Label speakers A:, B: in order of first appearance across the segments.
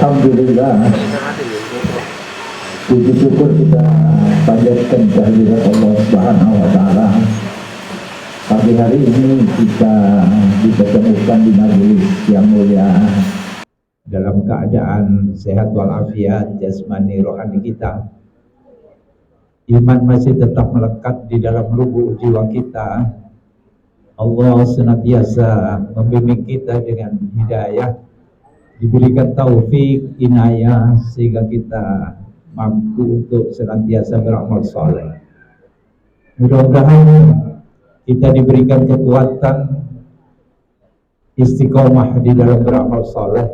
A: Alhamdulillah, puji syukur kita panjatkan kehadirat Allah Subhanahu wa Ta'ala. Pagi hari ini kita dipertemukan di majelis yang mulia dalam keadaan sehat walafiat jasmani rohani kita. Iman masih tetap melekat di dalam lubuk jiwa kita. Allah senantiasa membimbing kita dengan hidayah, diberikan taufik, inayah, sehingga kita mampu untuk senantiasa beramal soleh. Mudah-mudahan kita diberikan kekuatan istiqomah di dalam beramal soleh,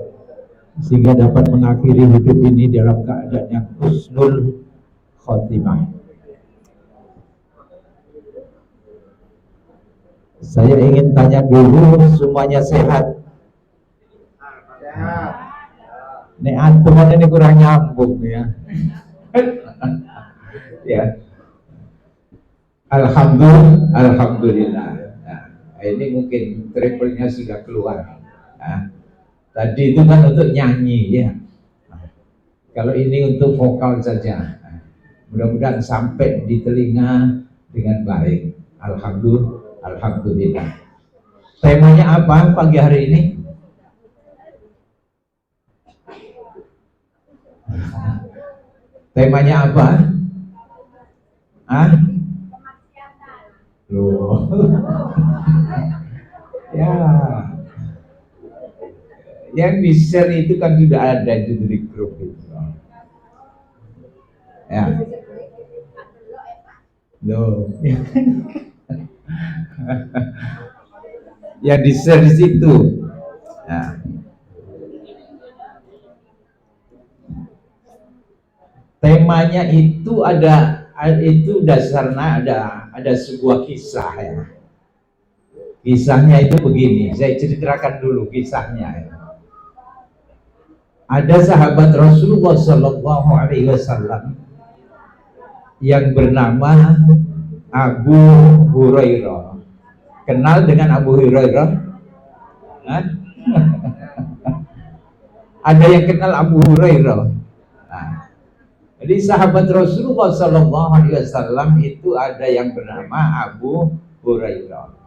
A: sehingga dapat mengakhiri hidup ini dalam keadaan yang husnul khotimah. Saya ingin tanya dulu, semuanya sehat? Nek antum ini kurang nyambung ya. Ya. Alhamdulillah. Nah, ini mungkin triplenya sudah keluar. Nah, tadi itu kan untuk nyanyi ya. Nah, kalau ini untuk vokal saja. Nah, mudah-mudahan sampai di telinga dengan baik. Alhamdulillah. Temanya apa pagi hari ini? Temanya apa? Loh. Ya. Yang di-share itu kan sudah ada di grup itu. Ya. Loh. Yang di-share di situ. Ya. Temanya itu dasarnya ada sebuah kisah ya. Kisahnya itu begini, saya ceritakan dulu kisahnya. Ada sahabat Rasulullah Sallallahu Alaihi Wasallam yang bernama Abu Hurairah. Kenal dengan Abu Hurairah? Ada yang kenal Abu Hurairah? Jadi sahabat Rasulullah Sallallahu Alaihi Wasallam itu ada yang bernama Abu Hurairah.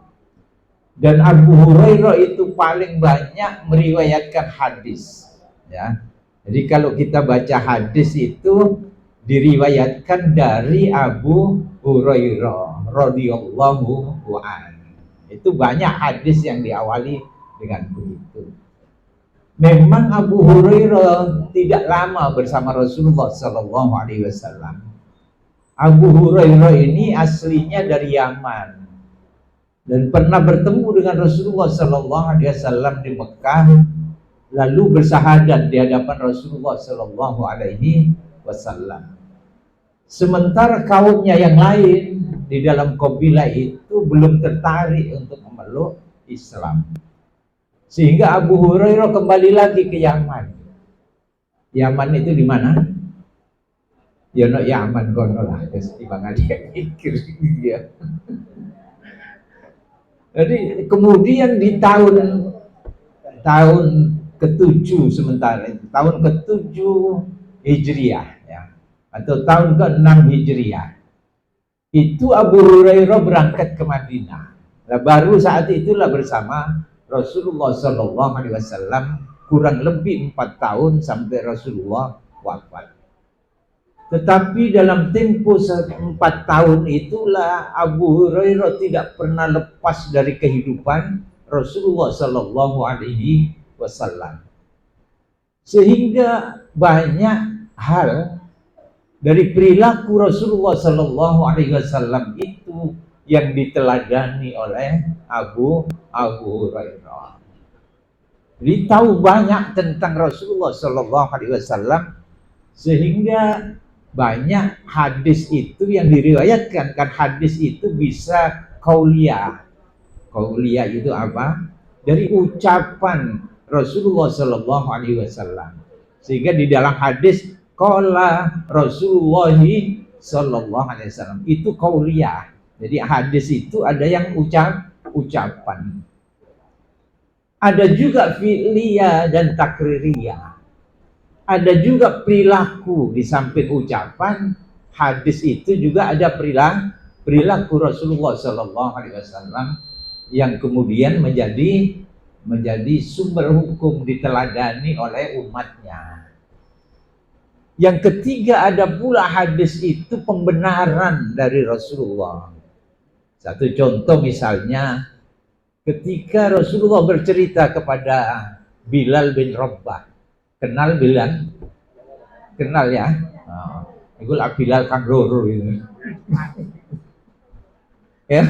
A: Dan Abu Hurairah itu paling banyak meriwayatkan hadis. Ya. Jadi kalau kita baca hadis itu diriwayatkan dari Abu Hurairah radhiyallahu anhu. Itu banyak hadis yang diawali dengan begitu. Memang Abu Hurairah tidak lama bersama Rasulullah Sallallahu Alaihi Wasallam. Abu Hurairah ini aslinya dari Yaman dan pernah bertemu dengan Rasulullah Sallallahu Alaihi Wasallam di Mekah, lalu bersahadat di hadapan Rasulullah Sallallahu Alaihi Wasallam. Sementara kaumnya yang lain di dalam kabilah itu belum tertarik untuk memeluk Islam. Sehingga Abu Hurairah kembali lagi ke Yaman. Yaman itu di mana? Ya no Yaman kono lah, timbangan dia pikir dia. Jadi kemudian di tahun ke-7 sementara itu, tahun ke-7 Hijriah ya, atau tahun ke-6 Hijriah. Itu Abu Hurairah berangkat ke Madinah. Nah, baru saat itulah bersama Rasulullah Sallallahu Alaihi Wasallam, kurang lebih 4 tahun sampai Rasulullah wafat. Tetapi dalam tempo 4 tahun itulah Abu Hurairah tidak pernah lepas dari kehidupan Rasulullah Sallallahu Alaihi Wasallam. Sehingga banyak hal dari perilaku Rasulullah Sallallahu Alaihi Wasallam itu yang diteladani oleh Abu Hurairah. Jadi tahu banyak tentang Rasulullah Sallallahu Alaihi Wasallam, sehingga banyak hadis itu yang diriwayatkan. Kan hadis itu bisa qauliyah. Qauliyah itu apa? Dari ucapan Rasulullah Sallallahu Alaihi Wasallam. Sehingga di dalam hadis qala Rasulullah Sallallahu Alaihi Wasallam itu qauliyah. Jadi hadis itu ada yang ucapan. Ada juga fi'liyah dan takririyah. ada juga perilaku di samping ucapan. Hadis itu juga ada perilaku Rasulullah Sallallahu Alaihi Wasallam yang kemudian menjadi sumber hukum diteladani oleh umatnya. Yang ketiga, ada pula hadis itu pembenaran dari Rasulullah. Satu contoh misalnya, ketika Rasulullah bercerita kepada Bilal bin Rabah. Kenal Bilal? Kenal ya? Itu Bilal Kang Roro itu. Ya.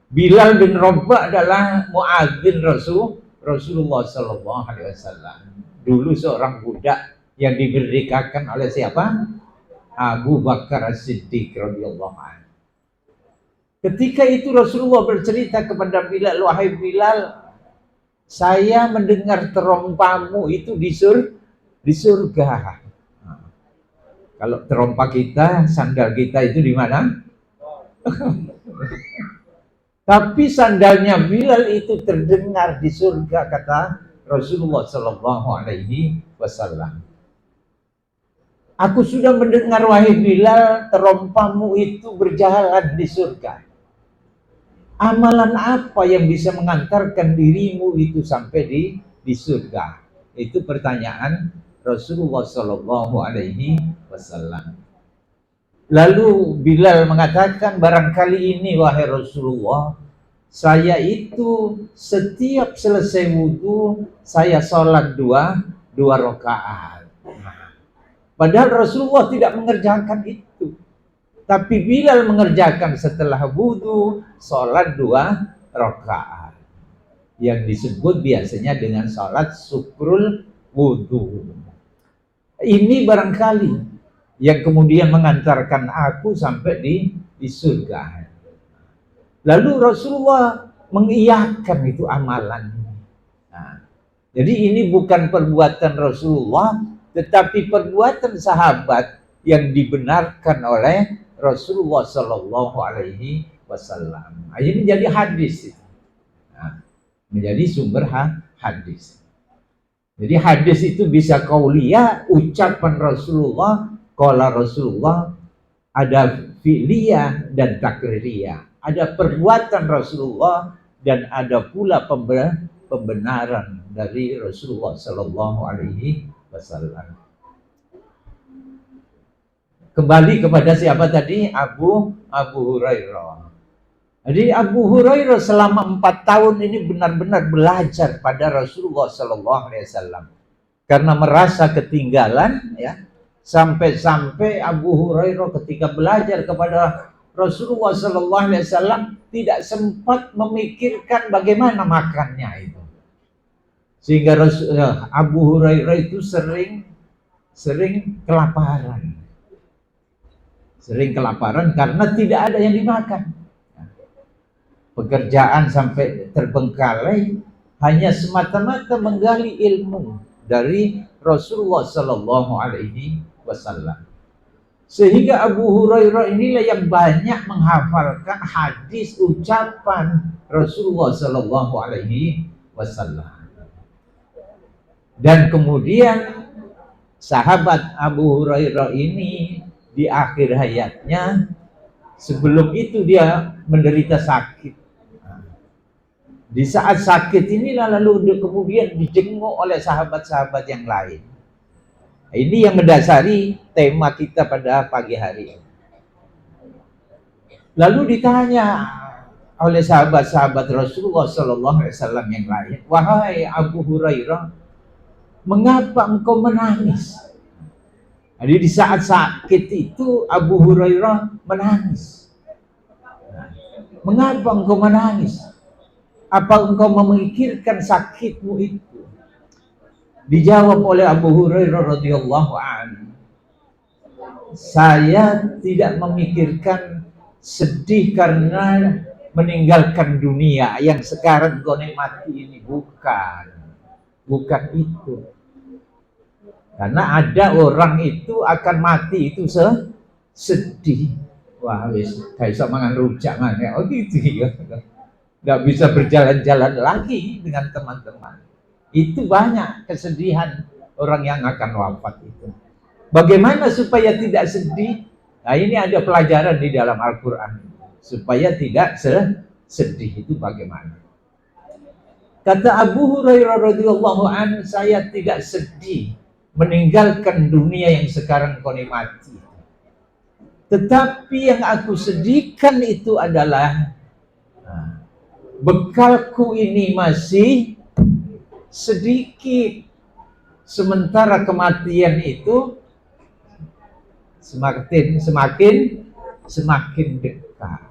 A: Bilal bin Rabah adalah muadzin Rasulullah Sallallahu Alaihi Wasallam. Dulu seorang budak yang dimerdekakan oleh siapa? Abu Bakar As-Siddiq radhiyallahu anhu. Ketika itu Rasulullah bercerita kepada Bilal, wahai Bilal, saya mendengar terompamu itu di surga. Kalau terompa kita, sandal kita itu di mana? Tapi sandalnya Bilal itu terdengar di surga, kata Rasulullah Sallallahu Alaihi Wasallam. Aku sudah mendengar, wahai Bilal, terompamu itu berjalan di surga. Amalan apa yang bisa mengantarkan dirimu itu sampai di surga? Itu pertanyaan Rasulullah Sallallahu Alaihi Wasallam. Lalu Bilal mengatakan, barangkali ini wahai Rasulullah, saya itu setiap selesai wudhu saya sholat dua rakaat. Padahal Rasulullah tidak mengerjakan itu. Tapi Bilal mengerjakan setelah wudhu, sholat 2 rakaat. Yang disebut biasanya dengan sholat syukrul wudhu. Ini barangkali yang kemudian mengantarkan aku sampai di surga. Lalu Rasulullah mengiyakan itu amalan. Nah, jadi ini bukan perbuatan Rasulullah, tetapi perbuatan sahabat yang dibenarkan oleh Rasulullah Sallallahu Alaihi Wasallam. Ini menjadi hadis, nah, menjadi sumber hadis. Jadi hadis itu bisa qauliyah, ucapan Rasulullah, qala Rasulullah, ada fi'liyah dan takririyah. Ada perbuatan Rasulullah dan ada pula pembenaran dari Rasulullah Sallallahu Alaihi Wasallam. Kembali kepada siapa tadi? Abu Hurairah. Jadi Abu Hurairah selama 4 tahun ini benar-benar belajar pada Rasulullah Sallallahu Alaihi Wasallam karena merasa ketinggalan, ya, sampai Abu Hurairah ketika belajar kepada Rasulullah Sallallahu Alaihi Wasallam tidak sempat memikirkan bagaimana makannya itu, sehingga Abu Hurairah itu sering kelaparan. Sering kelaparan karena tidak ada yang dimakan. Pekerjaan sampai terbengkalai hanya semata-mata menggali ilmu dari Rasulullah Sallallahu Alaihi Wasallam. Sehingga Abu Hurairah inilah yang banyak menghafalkan hadis ucapan Rasulullah Sallallahu Alaihi Wasallam. Dan kemudian sahabat Abu Hurairah ini di akhir hayatnya, sebelum itu dia menderita sakit. Di saat sakit inilah lalu kemudian dijenguk oleh sahabat-sahabat yang lain. Ini yang mendasari tema kita pada pagi hari. Lalu ditanya oleh sahabat-sahabat Rasulullah Sallallahu Alaihi Wasallam yang lain, wahai Abu Hurairah, mengapa engkau menangis? Jadi di saat sakit itu Abu Hurairah menangis. Mengapa engkau menangis? Apa engkau memikirkan sakitmu itu? Dijawab oleh Abu Hurairah radhiyallahu anhu, saya tidak memikirkan sedih karena meninggalkan dunia yang sekarang kau nikmati ini, bukan itu. Karena ada orang itu akan mati itu sedih. Wah, wis kayak bisa mangan rujak mana? Oh gitu ya. Nggak bisa berjalan-jalan lagi dengan teman-teman. Itu banyak kesedihan orang yang akan wafat itu. Bagaimana supaya tidak sedih? Nah, ini ada pelajaran di dalam Al-Quran. Supaya tidak sedih itu bagaimana? Kata Abu Hurairah radhiyallahu anhu, saya tidak sedih meninggalkan dunia yang sekarang kau nikmati. Tetapi yang aku sedihkan itu adalah bekalku ini masih sedikit, sementara kematian itu semakin dekat.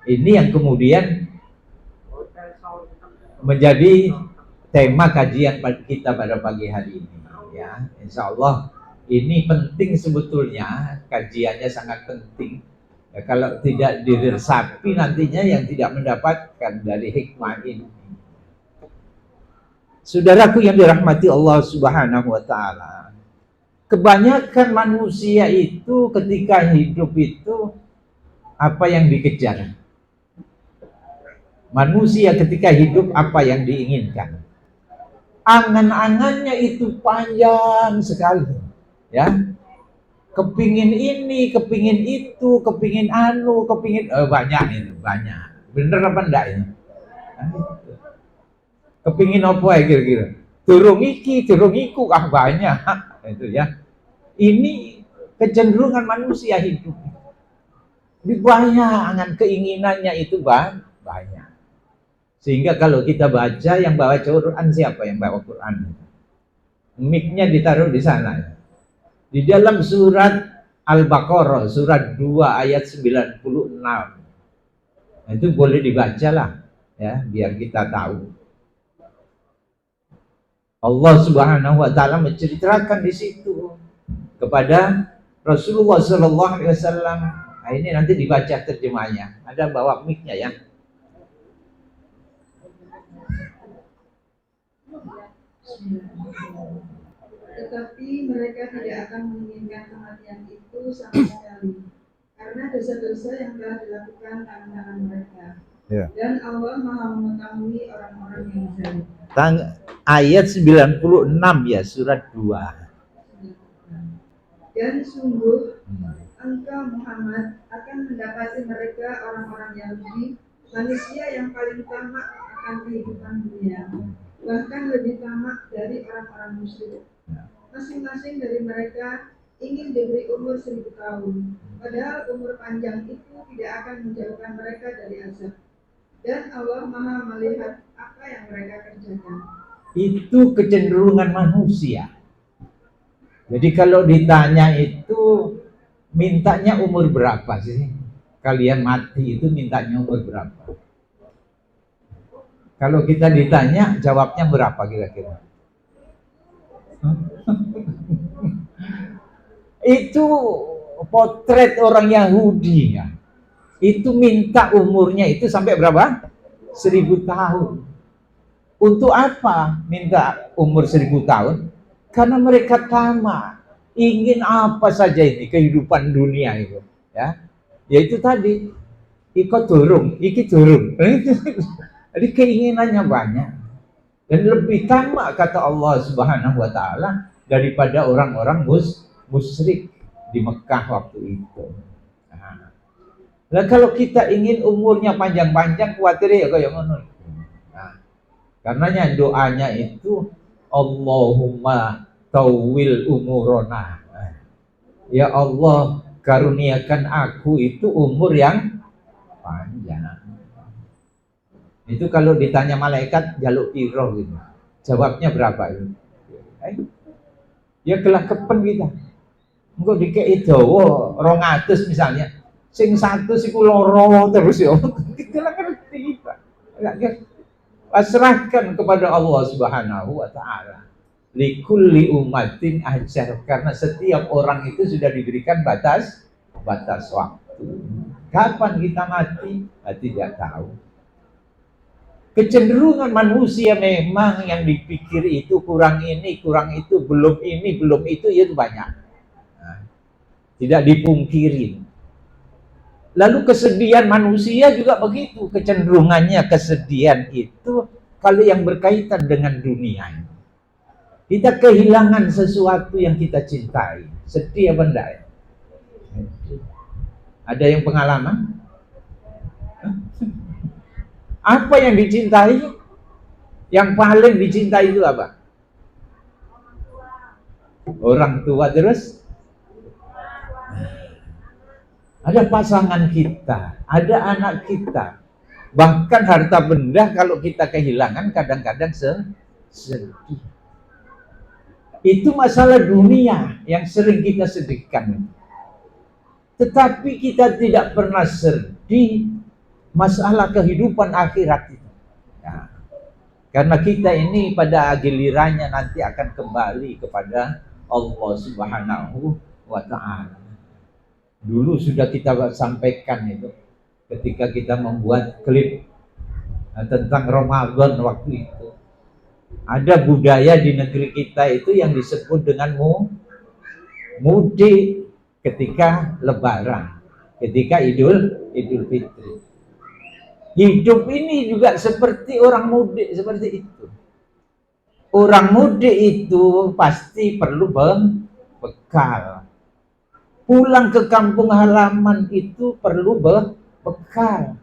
A: Ini yang kemudian menjadi tema kajian kita pada pagi hari ini. Ya, insya Allah ini penting sebetulnya, kajiannya sangat penting. Ya, kalau tidak diresapi nantinya yang tidak mendapatkan dari hikmah ini. Saudaraku yang dirahmati Allah Subhanahu wa Ta'ala, kebanyakan manusia itu ketika hidup itu apa yang dikejar? Manusia ketika hidup apa yang diinginkan? Angan-angannya itu panjang sekali, ya. Kepingin ini, kepingin itu, kepingin banyak itu, banyak. Bener apa enggak ini? Kepingin apa ya kira-kira? Durung iki, durung iku, banyak. Itu ya. Ini kecenderungan manusia hidup. Ini banyak angan keinginannya itu banyak. Sehingga kalau kita baca, yang bawa Quran siapa yang bawa Quran? Mic-nya ditaruh di sana. Di dalam surat Al-Baqarah, surat 2 ayat 96. Nah, itu boleh dibacalah, ya, biar kita tahu. Allah Subhanahu wa Ta'ala menceritakan di situ kepada Rasulullah Sallallahu Alaihi Wasallam. Nah, ini nanti dibaca terjemahnya. Ada bawa mic-nya ya.
B: Tetapi mereka tidak akan menginginkan kematian itu sama sekali, karena dosa-dosa yang telah dilakukan tangan-tangan mereka. Ya. Dan Allah Maha mengetahui orang-orang yang zalim.
A: Ayat 96 ya, surat 2.
B: Dan sungguh engkau Muhammad akan mendapati mereka orang-orang Yahudi, manusia yang paling tamak akan kehidupan dunia, bahkan lebih tamak dari orang-orang musyrik. Masing-masing dari mereka ingin diberi umur 1000 tahun, padahal umur panjang itu tidak akan menjauhkan mereka dari azab. Dan Allah Maha melihat apa yang mereka kerjakan. Itu kecenderungan manusia. Jadi kalau ditanya itu, mintanya umur berapa sih? Kalian mati itu mintanya umur berapa? Kalau kita ditanya, jawabnya berapa kira-kira? Itu potret orang Yahudi ya. Itu minta umurnya itu sampai berapa? 1000 tahun. Untuk apa minta umur 1000 tahun? Karena mereka tamak, ingin apa saja ini kehidupan dunia itu, ya. Yaitu tadi, ikut turun, iki turun. Jadi keinginannya banyak. Dan lebih tamak kata Allah Subhanahu wa Ta'ala daripada orang-orang musyrik di Mekah waktu itu. Nah, kalau kita ingin umurnya panjang-panjang, khawatir ya kayak mana? Nah, karenanya doanya itu Allahumma tawil umurona. Ya Allah, karuniakan aku itu umur yang panjang. Itu kalau ditanya malaikat jaluk piro gitu. Jawabnya berapa itu? Ya kelakepen kita. Engko dikeki dawa 200 misalnya. Sing 100 iku loro terus ya. Kita ngerti, Pak. Pasrahkan kepada Allah Subhanahu wa Ta'ala. Likulli umatin ajar, karena setiap orang itu sudah diberikan batas waktu. Kapan kita mati? Tidak tahu. Kecenderungan manusia memang yang dipikir itu kurang ini, kurang itu, belum ini, belum itu, ya itu banyak. Nah, tidak dipungkiri. Lalu kesedihan manusia juga begitu, kecenderungannya kesedihan itu kalau yang berkaitan dengan dunia. Kita kehilangan sesuatu yang kita cintai. Sedih apa enggak ya? Ada yang pengalaman? Apa yang dicintai? Yang paling dicintai itu apa? Orang tua terus? Ada pasangan kita, ada anak kita. Bahkan harta benda kalau kita kehilangan kadang-kadang sedih. Itu masalah dunia yang sering kita sedihkan. Tetapi kita tidak pernah sedih masalah kehidupan akhirat itu. Ya. Karena kita ini pada gilirannya nanti akan kembali kepada Allah Subhanahu wa Ta'ala. Dulu sudah kita sampaikan itu ketika kita membuat klip tentang Ramadan waktu itu. Ada budaya di negeri kita itu yang disebut dengan mudik ketika Lebaran, ketika Idul Fitri. Hidup ini juga seperti orang mudik seperti itu. Orang mudik itu pasti perlu bekal. Pulang ke kampung halaman itu perlu bekal.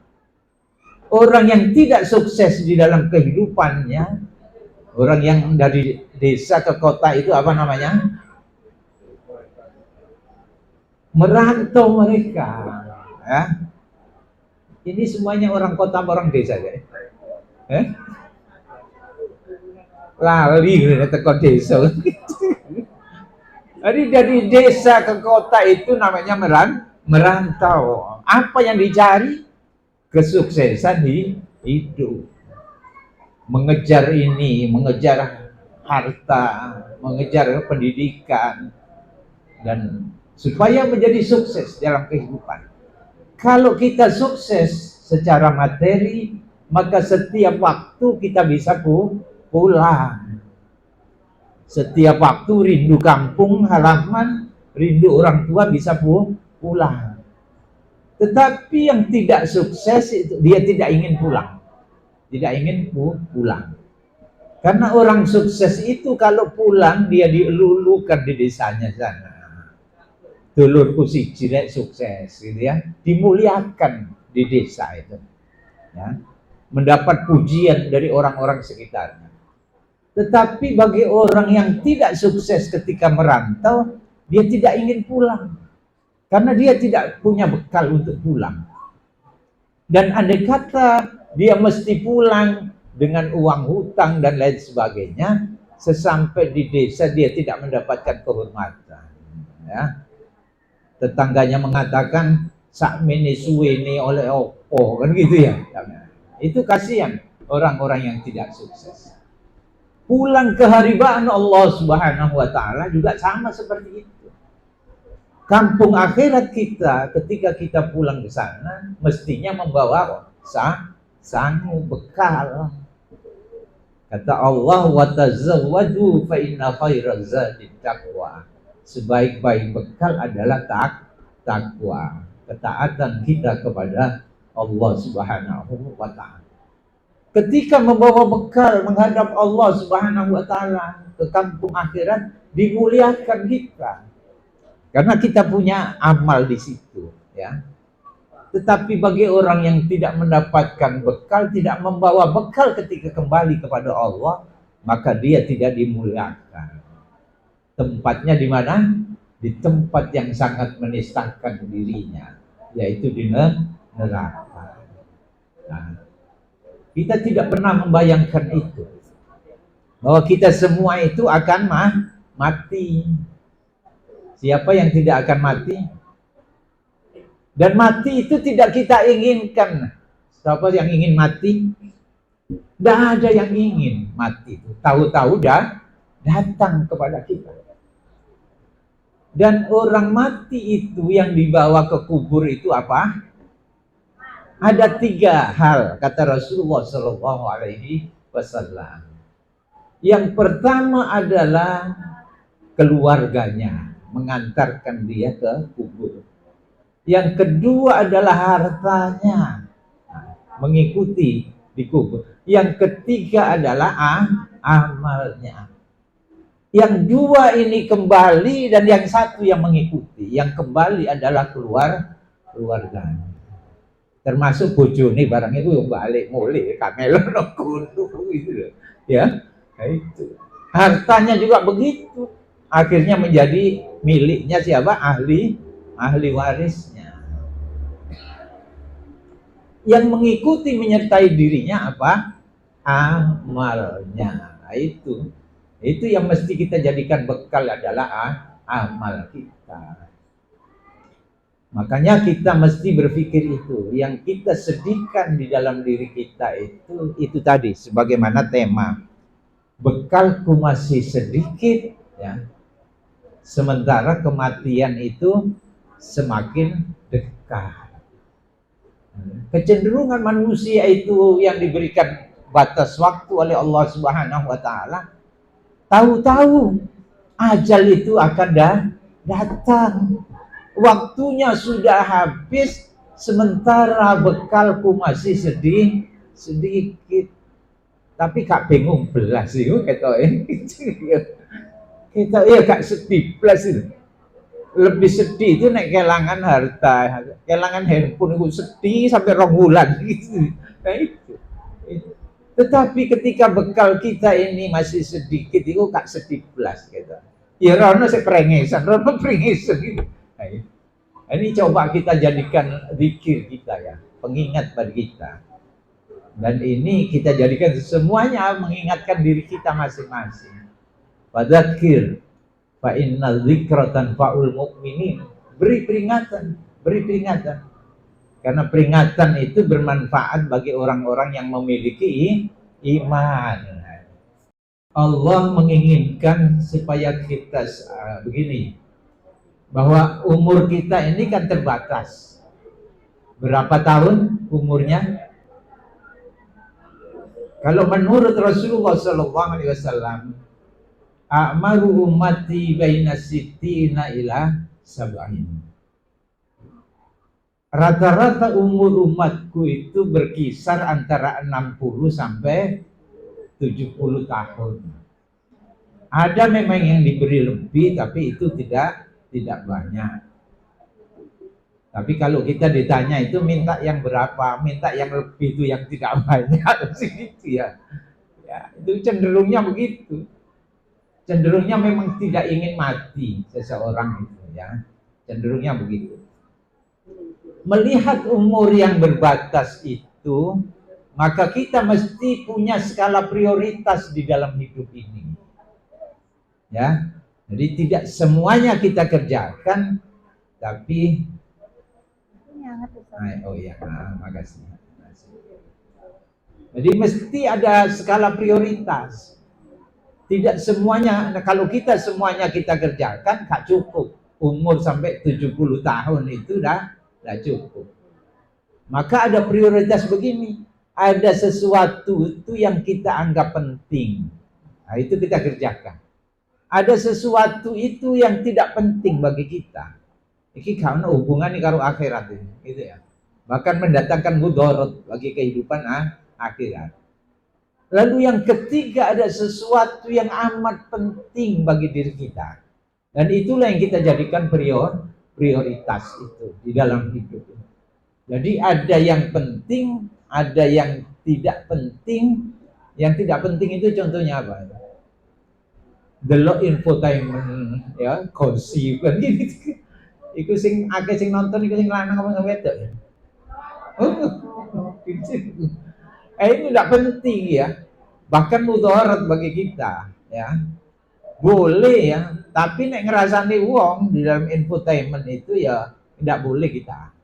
B: Orang yang tidak sukses di dalam kehidupannya, orang yang dari desa ke kota itu apa namanya? Merantau mereka. Ya. Ini semuanya orang kota, orang desa ya. Lali ke desa. Jadi dari desa ke kota itu namanya merantau. Apa yang dicari? Kesuksesan hidup. Mengejar ini, mengejar harta, mengejar pendidikan, dan supaya menjadi sukses dalam kehidupan. Kalau kita sukses secara materi, maka setiap waktu kita bisa pulang. Setiap waktu rindu kampung halaman, rindu orang tua bisa pulang. Tetapi yang tidak sukses itu dia tidak ingin pulang. Tidak ingin pulang. Karena orang sukses itu kalau pulang dia dilulukan di desanya sana. Dulurku si jirek sukses gitu ya, dimuliakan di desa itu. Ya. Mendapat pujian dari orang-orang sekitarnya. Tetapi bagi orang yang tidak sukses ketika merantau, dia tidak ingin pulang. Karena dia tidak punya bekal untuk pulang. Dan andai kata dia mesti pulang dengan uang hutang dan lain sebagainya, sesampai di desa dia tidak mendapatkan kehormatan. Ya. Tetangganya mengatakan, sakmene suwene oleh opo, kan gitu ya. Itu kasihan orang-orang yang tidak sukses. Pulang ke haribaan Allah Subhanahu wa Ta'ala juga sama seperti itu. Kampung akhirat kita ketika kita pulang ke sana mestinya membawa sangu bekal. Kata Allah, wa tazawwadu fa inna khairaz zadi taqwa. Sebaik-baik bekal adalah takwa, ketaatan kita kepada Allah Subhanahu wa Ta'ala. Ketika membawa bekal menghadap Allah Subhanahu wa Ta'ala ke kampung akhirat, dimuliakan kita. Karena kita punya amal di situ, ya. Tetapi bagi orang yang tidak mendapatkan bekal, tidak membawa bekal ketika kembali kepada Allah, maka dia tidak dimuliakan. Tempatnya di mana? Di tempat yang sangat menistakan dirinya, yaitu di neraka. Nah, kita tidak pernah membayangkan itu, bahwa kita semua itu akan mati. Siapa yang tidak akan mati? Dan mati itu tidak kita inginkan. Siapa yang ingin mati? Tidak ada yang ingin mati. Tahu-tahu dah datang kepada kita. Dan orang mati itu yang dibawa ke kubur itu apa? Ada 3 hal, kata Rasulullah SAW. Yang pertama adalah keluarganya mengantarkan dia ke kubur. Yang kedua adalah hartanya mengikuti di kubur. Yang ketiga adalah amalnya. Yang dua ini kembali dan yang satu yang mengikuti. Yang kembali adalah keluarga. Termasuk bojone barang itu yang balik mulai kamelon kudu gitu loh. Ya, nah itu. Hartanya juga begitu. Akhirnya menjadi miliknya siapa? Ahli warisnya. Yang mengikuti menyertai dirinya apa? Amalnya. Nah, itu yang mesti kita jadikan bekal adalah amal kita. Makanya kita mesti berpikir itu, yang kita sedihkan di dalam diri kita itu tadi, sebagaimana tema bekalku masih sedikit, ya, sementara kematian itu semakin dekat. Kecenderungan manusia itu yang diberikan batas waktu oleh Allah Subhanahu wa Ta'ala, tahu-tahu ajal itu akan datang. Waktunya sudah habis, sementara bekalku masih sedikit. Tapi kak bingung belas itu kita ya kak sedih belas itu. Lebih sedih itu naik kehilangan harta, kehilangan handphone itu sedih sampai 2 bulan gitu. Nah, itu. Tetapi ketika bekal kita ini masih sedikit itu kak sedih belas gitu. Ya rono seperengesan, rono perengesan gitu. Nah, ini coba kita jadikan zikir kita ya, pengingat bagi kita. Dan ini kita jadikan semuanya mengingatkan diri kita masing-masing. Fadzakir fa inna dzikra tanfa'ul mu'minin. Beri peringatan. Karena peringatan itu bermanfaat bagi orang-orang yang memiliki iman. Allah menginginkan supaya kita begini, bahwa umur kita ini kan terbatas. Berapa tahun umurnya? Kalau menurut Rasulullah SAW, a'maru ummati baina sittina ila sab'in. Rata-rata umur umatku itu berkisar antara 60 sampai 70 tahun. Ada memang yang diberi lebih, tapi itu tidak banyak. Tapi kalau kita ditanya itu minta yang berapa, minta yang lebih itu yang tidak banyak gitu ya. Ya, itu cenderungnya begitu. Cenderungnya memang tidak ingin mati seseorang itu ya. Cenderungnya begitu. Melihat umur yang berbatas itu, maka kita mesti punya skala prioritas di dalam hidup ini. Ya. Jadi tidak semuanya kita kerjakan, tapi oh iya, makasih. Jadi mesti ada skala prioritas. Tidak semuanya, kalau kita semuanya kita kerjakan, gak cukup. Umur sampai 70 tahun itu dah cukup. Maka ada prioritas begini. Ada sesuatu itu yang kita anggap penting. Nah, itu kita kerjakan. Ada sesuatu itu yang tidak penting bagi kita. Ini karena hubungan karo akhirat ini, gitu ya. Bahkan mendatangkan mudarat bagi kehidupan akhirat. Lalu yang ketiga, ada sesuatu yang amat penting bagi diri kita. Dan itulah yang kita jadikan prioritas itu di dalam hidup. Jadi ada yang penting, ada yang tidak penting. Yang tidak penting itu contohnya apa? Delok infotainment ya, kursi kan gitu. Iku sing akeh sing nonton iku sing lanang apa wedok ya. Ini tidak penting ya. Bahkan mudarat bagi kita ya. Boleh ya, tapi nek ngerasani wong di dalam infotainment itu ya tidak boleh kita.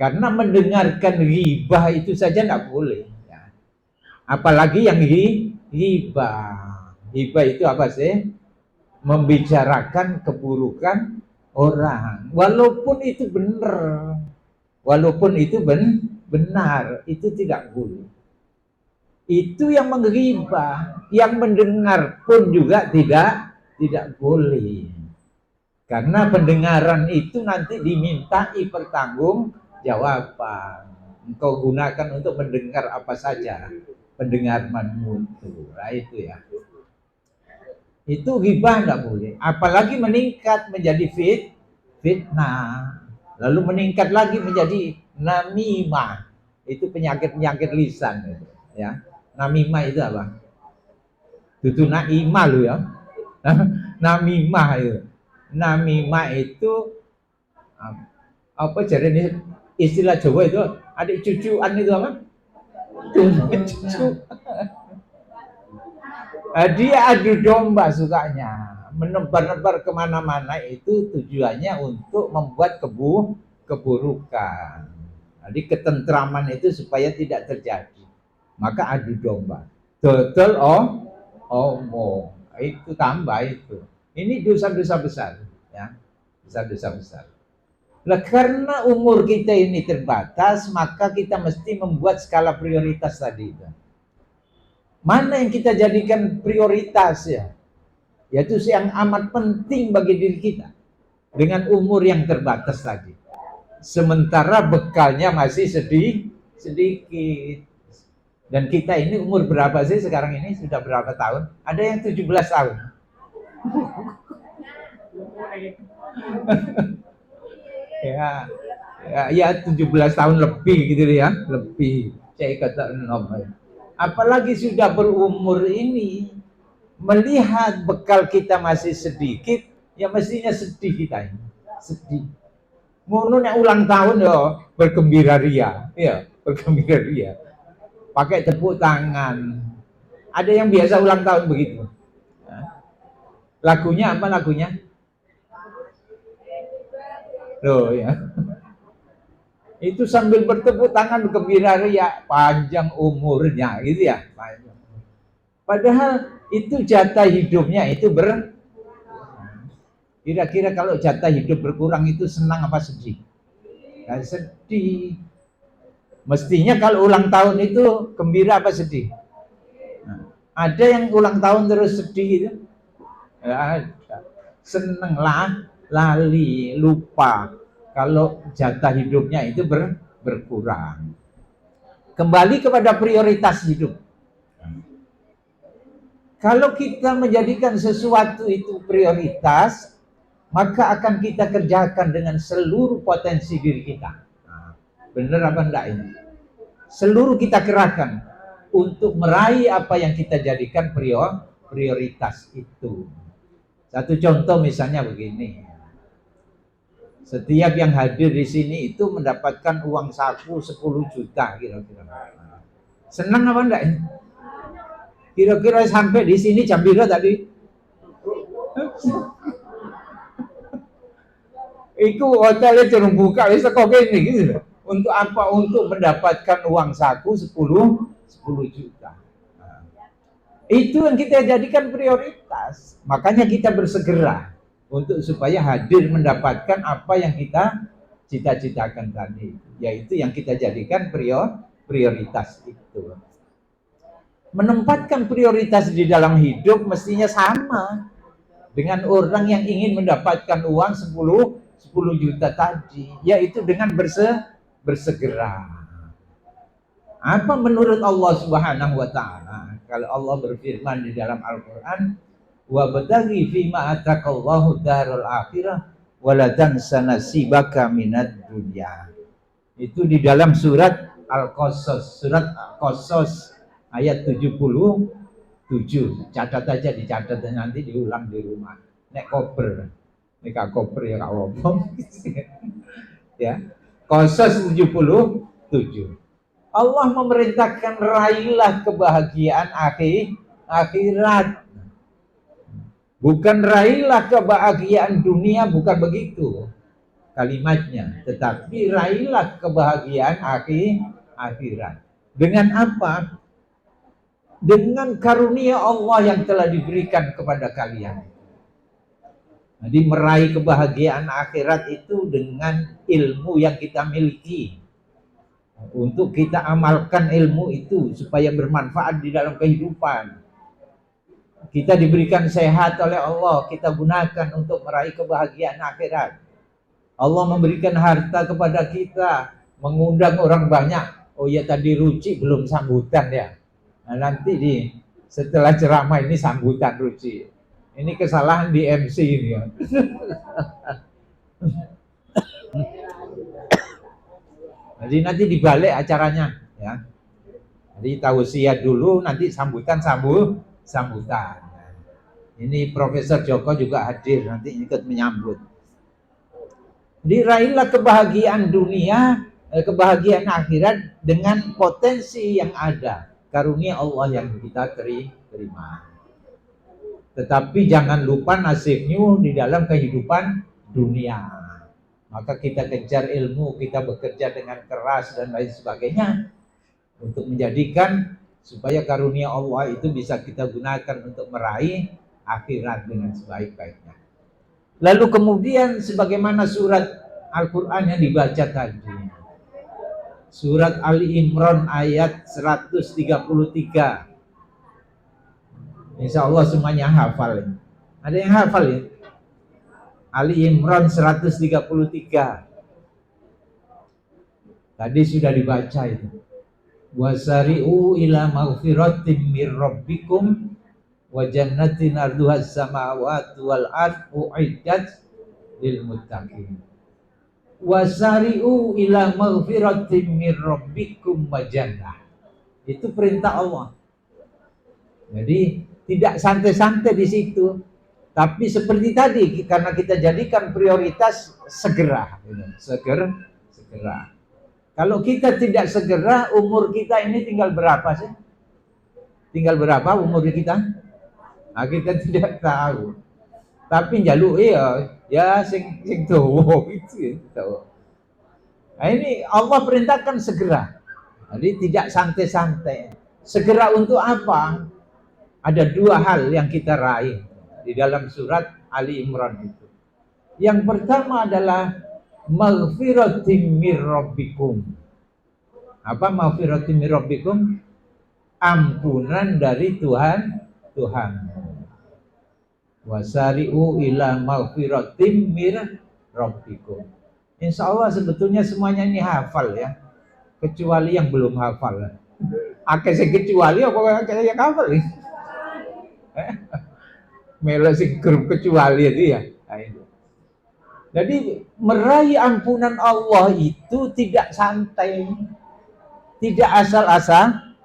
B: Karena mendengarkan ghibah itu saja tidak boleh ya. Apalagi yang ghibah. Ghibah itu apa sih? Membicarakan keburukan orang. Walaupun itu benar. Walaupun itu benar, itu tidak boleh. Itu yang menggibah, yang mendengar pun juga tidak boleh. Karena pendengaran itu nanti dimintai pertanggungjawaban. Engkau gunakan untuk mendengar apa saja pendengaranmu itu. Nah, itu ya. Itu ghibah nggak boleh. Apalagi meningkat menjadi fitnah. Lalu meningkat lagi menjadi namimah. Itu penyakit-penyakit lisan itu, ya. Namimah itu apa? Itu naimah lu ya. Namimah itu. Namimah itu apa jadi ini istilah Jawa itu adik cucuan itu apa? Cucu. Dia adu domba sukanya, menebar-nebar kemana-mana itu tujuannya untuk membuat keburukan. Jadi ketentraman itu supaya tidak terjadi, maka adu domba. Total omong itu tambah itu. Ini dosa-dosa besar, ya, dosa-dosa besar. Nah, karena umur kita ini terbatas, maka kita mesti membuat skala prioritas tadi itu. Mana yang kita jadikan prioritas ya? Yaitu yang amat penting bagi diri kita dengan umur yang terbatas tadi. Sementara bekalnya masih sedikit. Dan kita ini umur berapa sih sekarang ini? Sudah berapa tahun? Ada yang 17 tahun. ya 17 tahun lebih gitu ya, lebih. Saya kata apalagi sudah berumur ini, melihat bekal kita masih sedikit, ya mestinya sedih kita ini, sedih. Ngono ulang tahun ya bergembira ria, ya bergembira ria, pakai tepuk tangan. Ada yang biasa ulang tahun begitu. Lagunya apa lagunya? Loh ya. Itu sambil bertepuk tangan gembira ria, panjang umurnya gitu ya. Padahal itu jatah hidupnya itu kira-kira kalau jatah hidup berkurang itu senang apa sedih? Kan sedih. Mestinya kalau ulang tahun itu gembira apa sedih? Nah, ada yang ulang tahun terus sedih itu? Ya, ada. Seneng lah, lali, lupa. Kalau jatah hidupnya itu berkurang. Kembali kepada prioritas hidup. Kalau kita menjadikan sesuatu itu prioritas, maka akan kita kerjakan dengan seluruh potensi diri kita. Nah, benar apa enggak ini? Seluruh kita kerahkan untuk meraih apa yang kita jadikan prioritas itu. Satu contoh misalnya begini. Setiap yang hadir di sini itu mendapatkan uang saku 10 juta kira-kira. Senang apa enggak ini? Kira-kira sampai di sini jam berapa tadi? Itu hotelnya curung buka, bisa kok gini gitu. Untuk apa? Untuk mendapatkan uang saku 10 juta. Nah, itu yang kita jadikan prioritas. Makanya kita bersegera untuk supaya hadir mendapatkan apa yang kita cita-citakan tadi, yaitu yang kita jadikan prioritas itu. Menempatkan prioritas di dalam hidup mestinya sama dengan orang yang ingin mendapatkan uang 10 juta tadi, yaitu dengan bersegera. Apa menurut Allah Subhanahu wa taala? Kalau Allah berfirman di dalam Al-Qur'an, wa bataghi fima atakallahu darul akhirah wala tansa nasibaka minad dunya. Itu di dalam surat Al-Qasas, surat Al-Qasas ayat 77. Catat aja, dicatat nanti diulang di rumah. Nek koper. Nek koper ya kalau ya. Qasas 77. Allah memerintahkan raihlah kebahagiaan akhirat. Bukan raihlah kebahagiaan dunia, bukan begitu kalimatnya, tetapi raihlah kebahagiaan akhirat. Dengan apa? Dengan karunia Allah yang telah diberikan kepada kalian. Jadi meraih kebahagiaan akhirat itu dengan ilmu yang kita miliki. Untuk kita amalkan ilmu itu supaya bermanfaat di dalam kehidupan. Kita diberikan sehat oleh Allah, kita gunakan untuk meraih kebahagiaan akhirat. Allah memberikan harta kepada kita, mengundang orang banyak. Oh ya, tadi Ruci belum sambutan ya. Nah, nanti setelah ceramah ini sambutan Ruci. Ini kesalahan di MC ini ya. Jadi nanti dibalik acaranya ya. Jadi tausiah dulu, nanti sambutan. Ini Profesor Joko juga hadir, nanti ikut menyambut. Diraihlah kebahagiaan dunia, kebahagiaan akhirat dengan potensi yang ada, karunia Allah yang kita terima. Tetapi jangan lupa nasibnya di dalam kehidupan dunia. Maka kita kejar ilmu, kita bekerja dengan keras dan lain sebagainya untuk menjadikan supaya karunia Allah itu bisa kita gunakan untuk meraih akhirat dengan sebaik-baiknya. Lalu kemudian sebagaimana surat Al-Quran yang dibaca tadi, surat Ali Imran ayat 133. Insya Allah semuanya hafal. Ada yang hafal ya? Ali Imran 133. Tadi sudah dibaca itu. Wasari'u ila maghfiratin mir rabbikum wa jannatin arduhas samawati wal ardu uiddat lil muttaqin. Wasari'u ila maghfiratin mir rabbikum wa jannah. Itu perintah Allah. Jadi tidak santai-santai di situ. Tapi seperti tadi, karena kita jadikan prioritas segera. Segera. Kalau kita tidak segera, umur kita ini tinggal berapa sih? Tinggal berapa umur kita? Nah, kita tidak tahu. Tapi jaluk ya sing tuwa gitu. Nah, ini Allah perintahkan segera. Jadi tidak santai-santai. Segera untuk apa? Ada dua hal yang kita raih di dalam surat Ali Imran itu. Yang pertama adalah maghfiratim mir rabbikum. Apa maghfiratim mir rabbikum? Ampunan dari Tuhan. Wasari'u ila maghfiratim mir rabbikum. Insya Allah sebetulnya semuanya ini hafal ya, kecuali yang belum hafal. Akeh sing kecuali apa akeh yang hafal nih? Melo sing grup kecuali itu ya. Nah, itu. Jadi meraih ampunan Allah itu tidak santai, tidak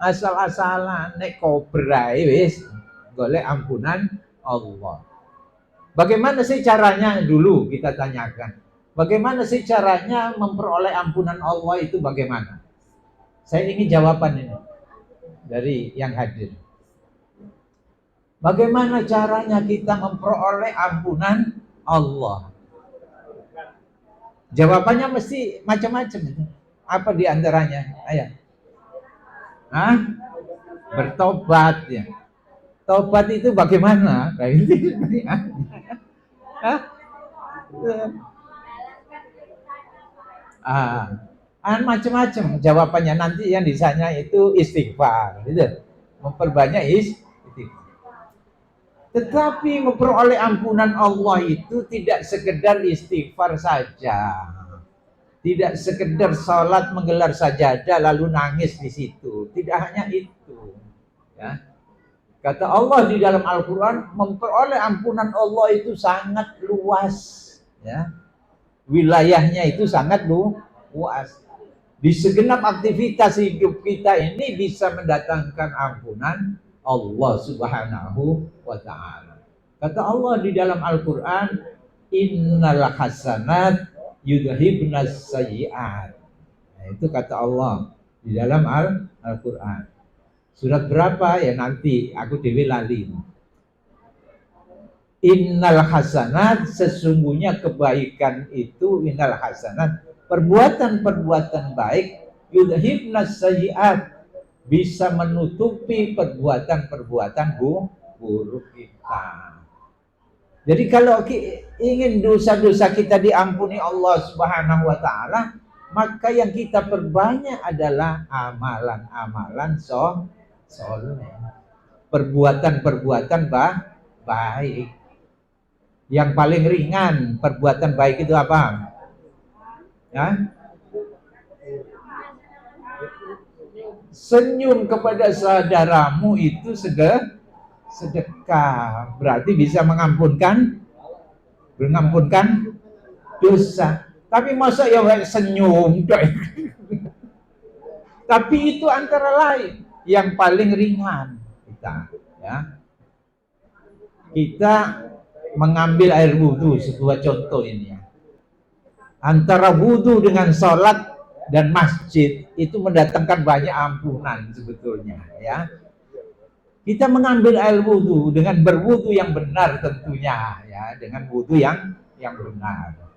B: asal-asalan nek kobrai wis golek ampunan Allah. Bagaimana sih caranya dulu kita tanyakan? Bagaimana sih caranya memperoleh ampunan Allah itu bagaimana? Saya ingin jawaban ini dari yang hadir. Bagaimana caranya kita memperoleh ampunan Allah? Jawabannya mesti macam-macam. Apa di antaranya? Ayo. Bertobat ya. Tobat itu bagaimana? Macam-macam jawabannya. Nanti yang disanya itu istighfar, gitu. Memperbanyak istighfar. Tetapi memperoleh ampunan Allah itu tidak sekedar istighfar saja, tidak sekedar sholat menggelar sajadah lalu nangis di situ. Tidak hanya itu. Ya. Kata Allah di dalam Al-Quran, memperoleh ampunan Allah itu sangat luas. Ya. Wilayahnya itu sangat luas. Di segenap aktivitas hidup kita ini bisa mendatangkan ampunan Allah Subhanahu wa ta'ala. Kata Allah di dalam Al-Quran, innal hasanat yudhibnas sayyi'at. Nah, itu kata Allah di dalam Al-Quran. Surat berapa ya nanti aku dewe lali. Innal hasanat, sesungguhnya kebaikan itu, innal hasanat, perbuatan-perbuatan baik, yudhibnas sayyi'at, bisa menutupi perbuatan-perbuatan buruk kita. Jadi kalau ingin dosa-dosa kita diampuni Allah Subhanahu wa ta'ala, maka yang kita perbanyak adalah amalan-amalan soleh. Perbuatan-perbuatan baik. Yang paling ringan perbuatan baik itu apa? Ya? Senyum kepada saudaramu itu sedekah berarti bisa mengampunkan dosa. Tapi masa ya senyum tapi itu antara lain yang paling ringan kita, ya. Kita mengambil air wudhu, sebuah contoh ini ya. Antara wudhu dengan sholat dan masjid itu mendatangkan banyak ampunan sebetulnya, ya. Kita mengambil air wudhu dengan berwudhu yang benar tentunya, ya, dengan wudhu yang benar.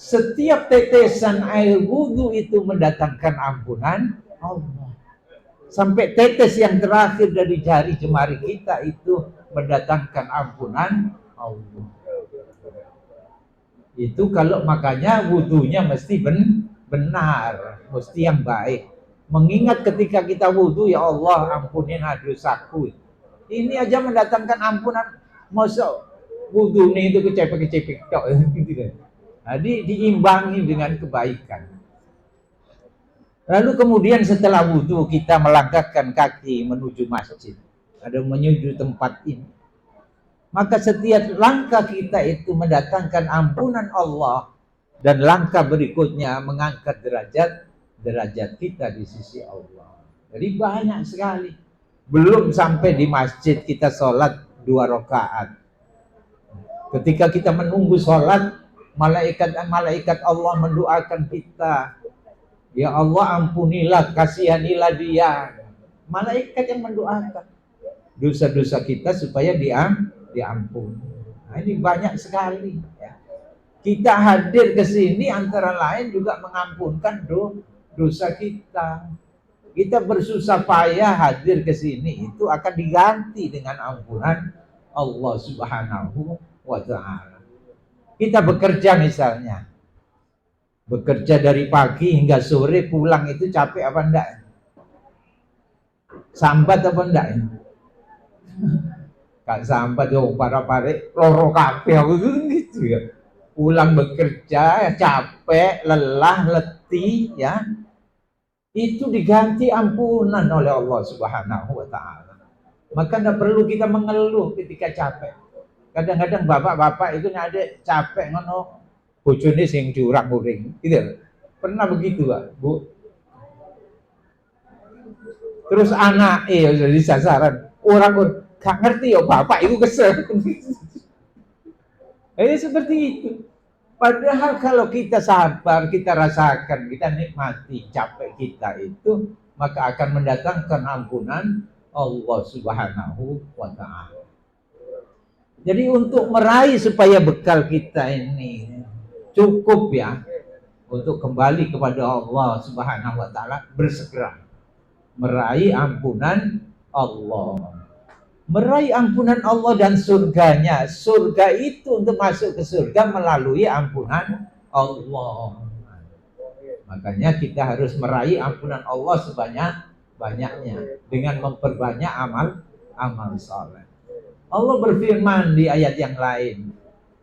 B: Setiap tetesan air wudhu itu mendatangkan ampunan Allah. Sampai tetes yang terakhir dari jari jemari kita itu mendatangkan ampunan Allah. Itu kalau makanya wudhunya mesti benar, mesti yang baik. Mengingat ketika kita wudhu, ya Allah ampunin dosaku. Ini aja mendatangkan ampunan. Masa wudhu ini itu kecepek-kecepek gitu kan. Jadi diimbangi dengan kebaikan. Lalu kemudian setelah wudhu kita melangkahkan kaki menuju masjid. Ada menuju tempat ini. Maka setiap langkah kita itu mendatangkan ampunan Allah. Dan langkah berikutnya mengangkat derajat kita di sisi Allah. Jadi banyak sekali. Belum sampai di masjid kita sholat 2 rakaat. Ketika kita menunggu sholat, malaikat Allah mendoakan kita, ya Allah ampunilah, kasihanilah dia. Malaikat yang mendoakan dosa-dosa kita supaya diampuni. Nah, ini banyak sekali, ya. Kita hadir ke sini antara lain juga mengampunkan dosa kita. Kita bersusah payah hadir ke sini itu akan diganti dengan ampunan Allah Subhanahu wa ta'ala. Kita bekerja misalnya, bekerja dari pagi hingga sore, pulang itu capek apa enggak? Sambat apa enggak? Kak sambat yo para pare loro kabeh aku gitu ya. Pulang bekerja capek, lelah, letih, ya. Itu diganti ampunan oleh Allah Subhanahu wa ta'ala. Maka enggak perlu kita mengeluh ketika capek. Kadang-kadang bapak-bapak itu ada capek ngono bojone sing curang muring gitu. Pernah begitu, Pak, Bu? Terus anak jadi sasaran. Orang gak ngerti ya bapak itu kesel. Seperti itu. Padahal kalau kita sabar, kita rasakan, kita nikmati capek kita itu, maka akan mendatangkan ampunan Allah Subhanahu wa ta'ala. Jadi untuk meraih supaya bekal kita ini cukup, ya, untuk kembali kepada Allah Subhanahu wa ta'ala, bersegera meraih ampunan Allah. Meraih ampunan Allah dan surganya. Surga itu untuk masuk ke surga melalui ampunan Allah. Makanya kita harus meraih ampunan Allah sebanyak-banyaknya dengan memperbanyak amal saleh. Allah berfirman di ayat yang lain,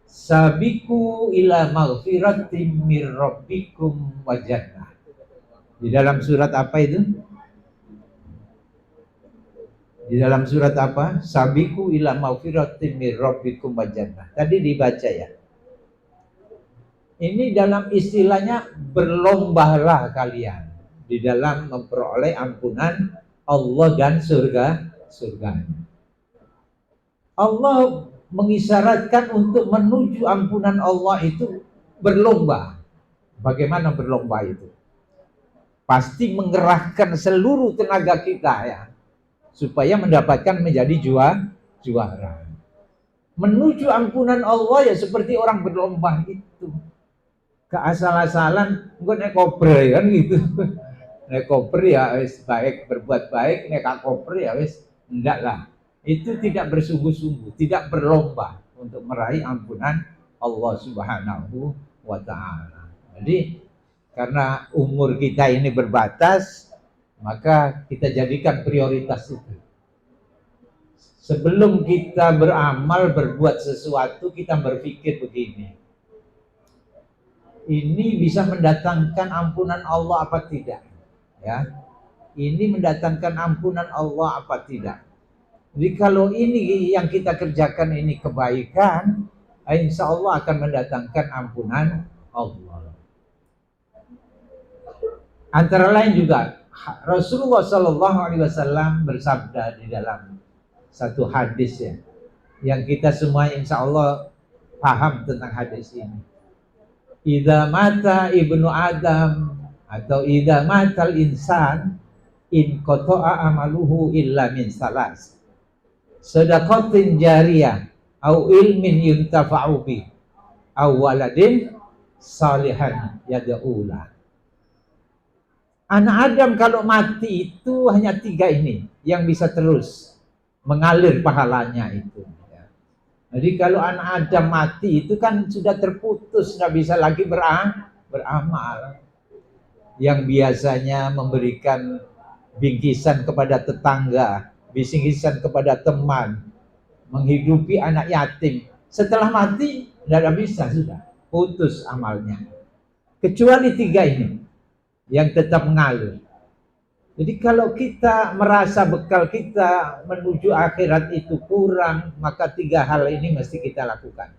B: sabiku ila maghfiratim mir rabbikum wa jannah. Di dalam surat apa itu? Di dalam surat apa? Sabiku ila maghfiratim mir rabbikum wa jannah. Tadi dibaca, ya. Ini dalam istilahnya berlombalah kalian di dalam memperoleh ampunan Allah dan surganya. Allah mengisyaratkan untuk menuju ampunan Allah itu berlomba. Bagaimana berlomba itu? Pasti mengerahkan seluruh tenaga kita, ya, supaya mendapatkan menjadi juara. Menuju ampunan Allah ya seperti orang berlomba itu. Keasal-asalan gue naik koper kan gitu. Naik koper ya wis baik, berbuat baik, naik koper ya wis enggak lah. Itu tidak bersungguh-sungguh, tidak berlomba untuk meraih ampunan Allah Subhanahu wa ta'ala. Jadi karena umur kita ini berbatas, maka kita jadikan prioritas itu. Sebelum kita beramal, berbuat sesuatu, kita berpikir begini, ini bisa mendatangkan ampunan Allah apa tidak? Ya, ini mendatangkan ampunan Allah apa tidak? Jadi kalau ini yang kita kerjakan ini kebaikan, insya Allah akan mendatangkan ampunan Allah. Antara lain juga Rasulullah Shallallahu Alaihi Wasallam bersabda di dalam satu hadis ya, yang kita semua insya Allah paham tentang hadis ini. Idza mata ibnu Adam atau idza matal insan in qata'a amaluhu illa min salas. Sedaqatin jariyah au ilmin yuntafa'u bi au waladin salihan yad'ula. Anak Adam kalau mati itu hanya 3 ini yang bisa terus mengalir pahalanya itu. Jadi kalau anak Adam mati itu kan sudah terputus, tidak bisa lagi beramal. Yang biasanya memberikan bingkisan kepada tetangga, bingkisan kepada teman, menghidupi anak yatim. Setelah mati tidak bisa, sudah putus amalnya. Kecuali 3 ini yang tetap mengalir. Jadi kalau kita merasa bekal kita menuju akhirat itu kurang, maka 3 hal ini mesti kita lakukan.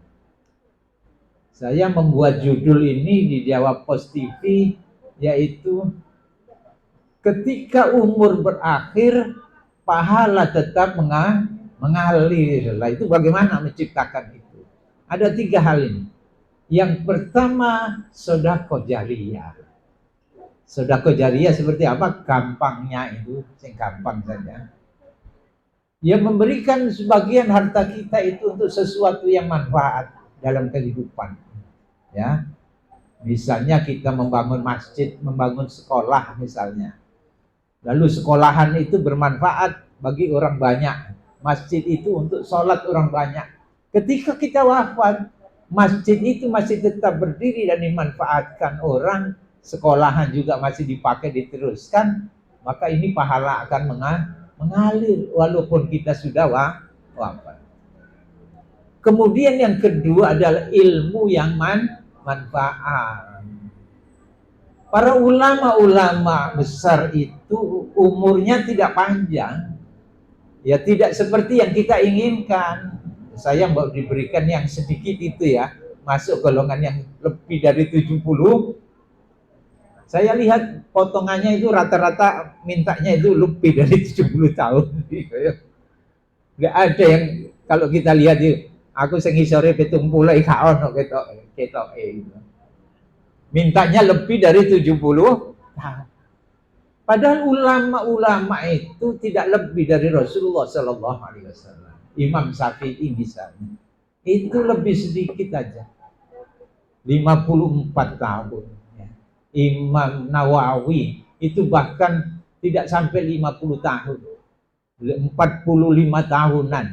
B: Saya membuat judul ini di Jawa Post TV, yaitu ketika umur berakhir, pahala tetap mengalir. Lah itu bagaimana menciptakan itu? Ada 3 hal ini. Yang pertama, sedekah jariyah. Sedekah jariyah seperti apa? Gampangnya itu, gampang saja. Ya memberikan sebagian harta kita itu untuk sesuatu yang manfaat dalam kehidupan. Ya, misalnya kita membangun masjid, membangun sekolah misalnya. Lalu sekolahan itu bermanfaat bagi orang banyak. Masjid itu untuk sholat orang banyak. Ketika kita wafat, masjid itu masih tetap berdiri dan dimanfaatkan orang. Sekolahan juga masih dipakai, diteruskan, maka ini pahala akan mengalir walaupun kita sudah wafat. Kemudian yang kedua adalah ilmu yang manfaat. Para ulama-ulama besar itu umurnya tidak panjang, ya tidak seperti yang kita inginkan. Saya mau diberikan yang sedikit itu ya, masuk golongan yang lebih dari 70. Saya lihat potongannya itu rata-rata mintanya itu lebih dari 70 tahun. Nggak ada yang kalau kita lihat itu, aku sengisore 70 ika ono ketok itu. Mintanya lebih dari 70 tahun. Padahal ulama-ulama itu tidak lebih dari Rasulullah Sallallahu Alaihi Wasallam. Imam Syafi'i misalnya, itu lebih sedikit aja, 54 tahun. Imam Nawawi itu bahkan tidak sampai 50 tahun, 45 tahunan.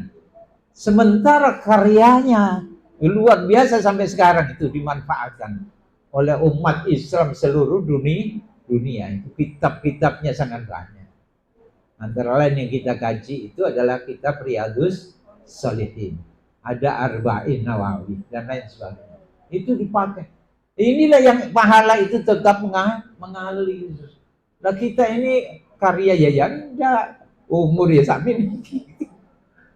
B: Sementara karyanya luar biasa sampai sekarang itu dimanfaatkan oleh umat Islam seluruh dunia. Itu kitab-kitabnya sangat banyak. Antara lain yang kita kaji itu adalah kitab Riyadhus Shalihin, ada Arba'in Nawawi dan lain sebagainya. Itu dipakai. Inilah yang pahala itu tetap mengalir. Nah kita ini karya ya enggak, umur ya sampai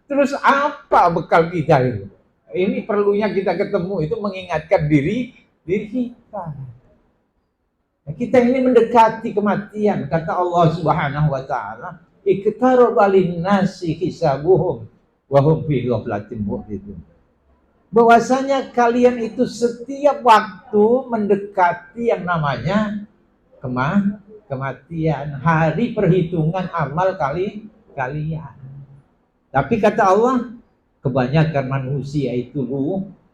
B: terus apa bekal kita itu? Ini perlunya kita ketemu itu mengingatkan diri kita. Nah, kita ini mendekati kematian. Kata Allah Subhanahu wa taala, "Iqtaraba lin-nasi hisabuhum wa hum fi ghaflatin mu'ridun." Bahwasanya kalian itu setiap waktu mendekati yang namanya kematian, hari perhitungan amal kalian. Tapi kata Allah, kebanyakan manusia itu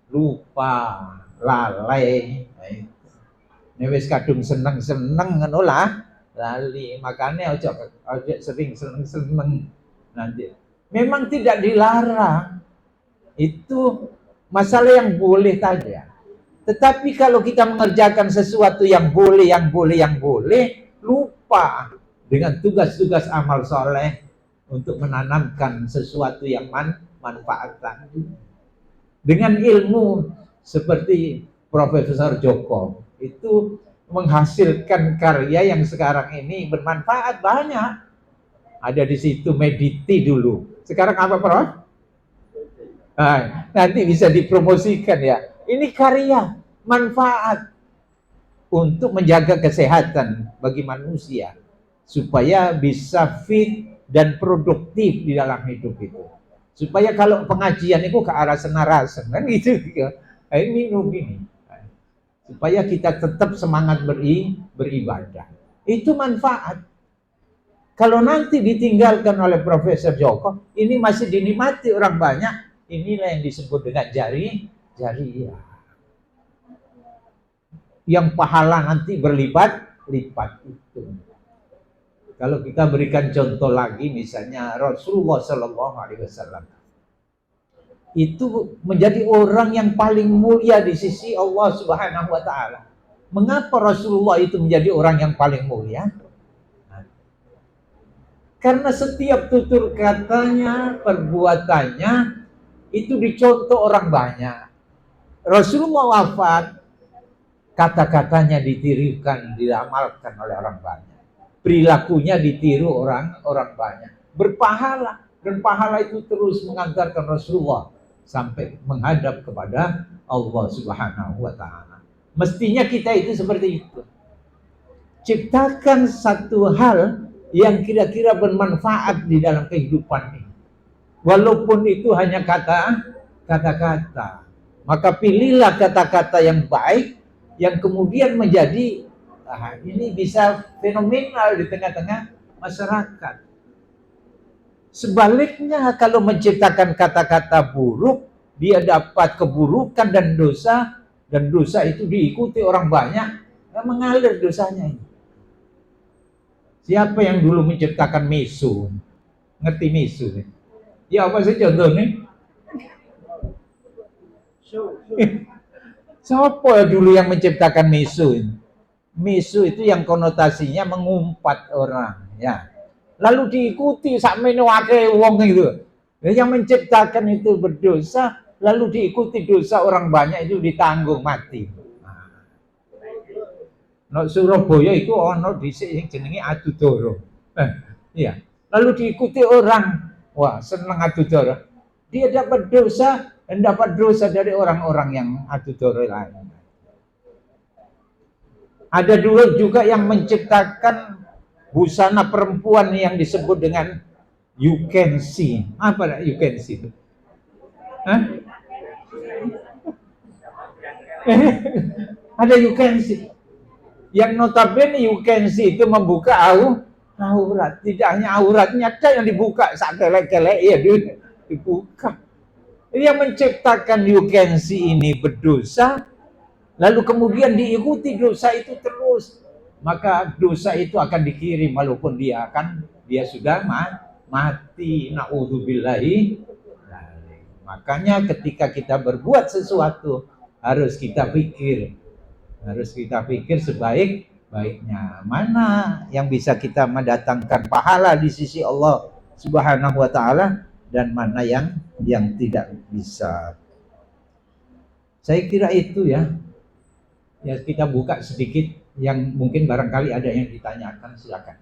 B: lupa, lalai. Nek wis kadung seneng-seneng ngono lah, lali. Makanya ojo sering seneng nanti. Memang tidak dilarang. Itu masalah yang boleh saja. Tetapi kalau kita mengerjakan sesuatu yang boleh, lupa dengan tugas-tugas amal soleh untuk menanamkan sesuatu yang manfaatan. Dengan ilmu seperti Profesor Joko, itu menghasilkan karya yang sekarang ini bermanfaat banyak. Ada di situ Mediti dulu. Sekarang apa, Prof? Nah, nanti bisa dipromosikan ya. Ini karya, manfaat untuk menjaga kesehatan bagi manusia supaya bisa fit dan produktif di dalam hidup itu. Supaya kalau pengajian itu ke arah senarasen kan gitu ya. Minum ini. Supaya kita tetap semangat beribadah. Itu manfaat. Kalau nanti ditinggalkan oleh Profesor Joko, ini masih dinikmati orang banyak, inilah yang disebut dengan jariah. Yang pahala nanti berlipat-lipat itu. Kalau kita berikan contoh lagi, misalnya Rasulullah Shallallahu Alaihi Wasallam itu menjadi orang yang paling mulia di sisi Allah Subhanahu Wa Taala. Mengapa Rasulullah itu menjadi orang yang paling mulia? Karena setiap tutur katanya, perbuatannya itu dicontoh orang banyak. Rasulullah wafat, kata-katanya ditirukan, diramalkan oleh orang banyak. Perilakunya ditiru orang banyak. Berpahala, dan pahala itu terus mengantarkan Rasulullah sampai menghadap kepada Allah Subhanahu wa taala. Mestinya kita itu seperti itu. Ciptakan satu hal yang kira-kira bermanfaat di dalam kehidupan ini. Walaupun itu hanya kata-kata. Maka pilihlah kata-kata yang baik yang kemudian menjadi ini bisa fenomenal di tengah-tengah masyarakat. Sebaliknya kalau menciptakan kata-kata buruk, dia dapat keburukan dan dosa itu diikuti orang banyak, nggak mengalir dosanya ini. Siapa yang dulu menciptakan misu? Ngerti misu? Ya apa sih contohnya? Siapa dulu yang menciptakan misu? Misu itu yang konotasinya mengumpat orang, ya. Lalu diikuti sakmene akeh wong itu. Yang menciptakan itu berdosa, lalu diikuti dosa orang banyak itu ditanggung mati. Nek Surabaya itu ono dhisik sing jenenge Adudara. Iya. Lalu diikuti orang, wah seneng Adudara. Dia dapat dosa dan dapat dosa dari orang-orang yang Adudara lain. Ada dua juga yang menciptakan busana perempuan yang disebut dengan you can see. Apa you can see itu? Ada you can see. Yang notabene you can see itu membuka aurat. Tidak hanya auratnya ada yang dibuka, sak kelek-kelek ya dibuka. Yang menciptakan you can see ini berdosa, lalu kemudian diikuti dosa itu terus, maka dosa itu akan dikirim walaupun dia sudah mati. Naudzubillahi. Makanya ketika kita berbuat sesuatu harus kita pikir sebaik-baiknya. Mana yang bisa kita mendatangkan pahala di sisi Allah Subhanahu wa taala dan mana yang tidak bisa. Saya kira itu ya. Ya kita buka sedikit yang mungkin barangkali ada yang ditanyakan, silakan.